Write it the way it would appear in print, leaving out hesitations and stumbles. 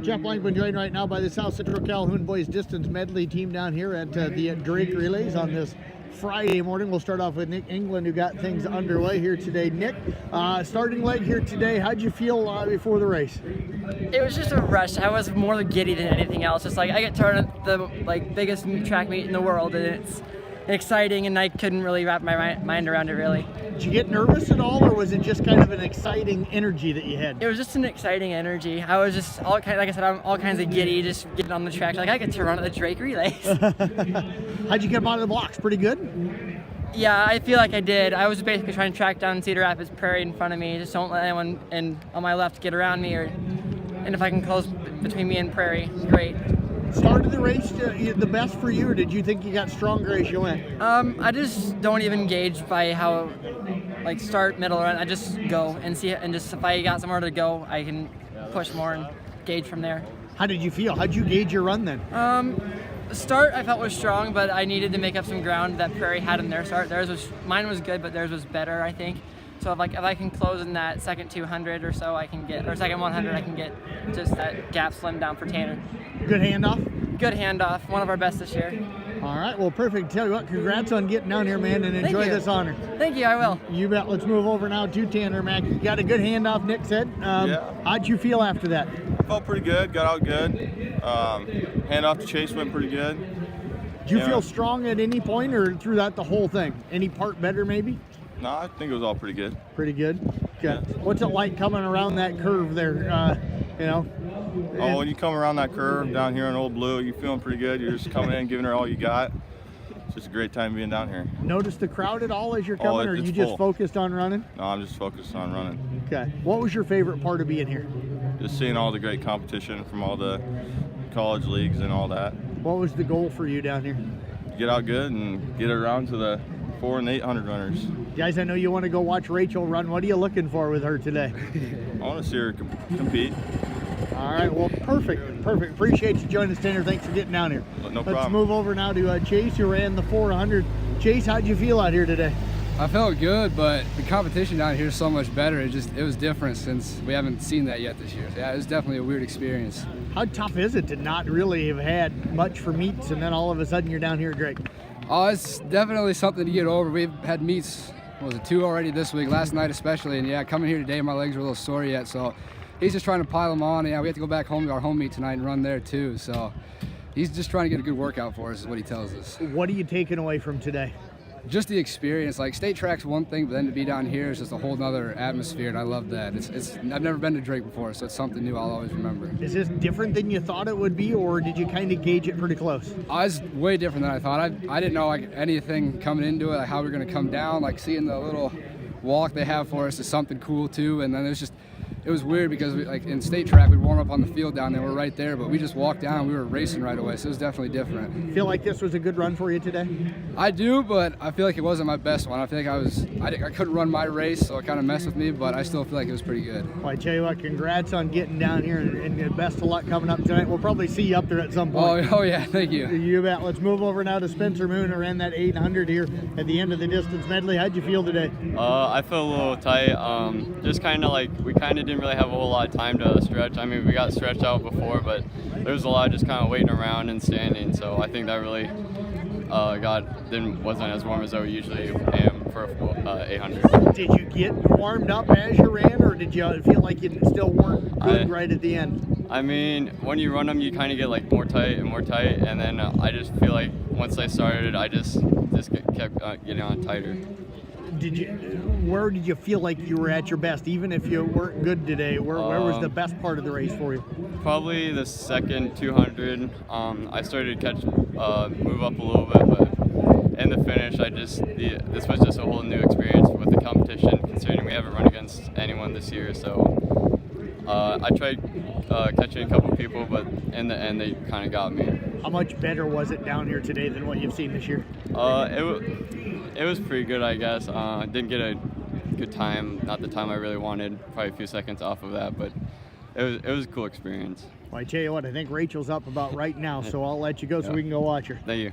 Jeff Blankman joined right now by the South Central Calhoun Boys Distance Medley team down here at the Drake Relays on this Friday morning. We'll start off with Nic Englin, who got things underway here today. Nick, starting leg here today, how'd you feel before the race? It was just a rush. I was more giddy than anything else. Just like I get turned at the biggest track meet in the world, and it's exciting, and I couldn't really wrap my mind around it really. Did you get nervous at all, or was it just kind of an exciting energy that you had? It was just an exciting energy. I was just like I said, I'm all kinds of giddy, just getting on the track. Like I get to run at the Drake Relays. How'd you come out of the blocks? Pretty good? Yeah, I feel like I did. I was basically trying to track down Cedar Rapids Prairie in front of me. Just don't let anyone on my left get around me, and if I can close between me and Prairie, great. Started the race the best for you, or did you think you got stronger as you went? I just don't even gauge by how, start, middle, run. I just go and see it, and just if I got somewhere to go, I can push more and gauge from there. How did you feel? How'd you gauge your run then? The start I felt was strong, but I needed to make up some ground that Prairie had in their start. Mine was good, but theirs was better, I think. So if I can close in that second 200 or so, or second 100, I can get just that gap slimmed down for Tanner. Good handoff? Good handoff. One of our best this year. All right, well, perfect. Tell you what, congrats on getting down here, man, and enjoy this honor. Thank you, I will. You bet. Let's move over now to Tanner, Macke. You got a good handoff, Nick said. Yeah. How'd you feel after that? Felt pretty good, got out good. Handoff to Chase went pretty good. Did you feel strong at any point, or throughout the whole thing? Any part better, maybe? No, I think it was all pretty good. Pretty good? Okay. Yeah. What's it like coming around that curve there, Oh, when you come around that curve down here in Old Blue, you're feeling pretty good. You're just coming in, giving her all you got. It's just a great time being down here. Notice the crowd at all as you're coming, or are you full. just focused on running? No, I'm just focused on running. Okay. What was your favorite part of being here? Just seeing all the great competition from all the college leagues and all that. What was the goal for you down here? Get out good and get it around to the 400 and 800 runners. Guys, I know you want to go watch Rachel run. What are you looking for with her today? I want to see her compete. All right, well, perfect. Appreciate you joining us, Tanner. Thanks for getting down here. No problem. Let's move over now to Chase, who ran the 400. Chase, how'd you feel out here today? I felt good, but the competition down here is so much better. It was different since we haven't seen that yet this year. Yeah, it was definitely a weird experience. How tough is it to not really have had much for meets, and then all of a sudden you're down here at Drake? Oh, it's definitely something to get over. We've had meets, what was it, 2 already this week, last night especially, and yeah, coming here today, my legs were a little sore yet, so he's just trying to pile them on. Yeah, we have to go back home to our home meet tonight and run there too, so he's just trying to get a good workout for us is what he tells us. What are you taking away from today? Just the experience. Like state track's one thing, but then to be down here is just a whole nother atmosphere, and I love that. I've never been to Drake before, so it's something new I'll always remember. Is this different than you thought it would be, or did you kind of gauge it pretty close? It's way different than I thought. I didn't know anything coming into it, like how we were going to come down. Like seeing the little walk they have for us is something cool too, and then it was weird because in state track we'd warm up on the field down there, we're right there, but we just walked down, we were racing right away, so it was definitely different. Feel like this was a good run for you today? I do, but I feel like it wasn't my best one. I feel like I couldn't run my race, so it kind of messed with me, but I still feel like it was pretty good. Well, I tell you what, congrats on getting down here, and best of luck coming up tonight. We'll probably see you up there at some point. Oh yeah, thank you. You bet. Let's move over now to Spencer Moon, who ran that 800 here at the end of the distance medley. How'd you feel today? I felt a little tight. Just kind of we didn't really have a whole lot of time to stretch. I mean, we got stretched out before, but there was a lot of just kind of waiting around and standing. So I think that really wasn't as warm as I usually am for 800. Did you get warmed up as you ran, or did you feel like you still weren't good right at the end? I mean, when you run them, you kind of get more tight and more tight, and then I just feel like once I started, I just kept getting on tighter. Where did you feel like you were at your best, even if you weren't good today? Where was the best part of the race for you? Probably the second 200. I started to move up a little bit, but in the finish, this was just a whole new experience with the competition, considering we haven't run against anyone this year. So I tried catching a couple people, but in the end, they kind of got me. How much better was it down here today than what you've seen this year? It was pretty good, I guess. Didn't get a good time, not the time I really wanted, probably a few seconds off of that, but it was a cool experience. Well, I tell you what, I think Rachel's up about right now, so I'll let you go so we can go watch her. Thank you.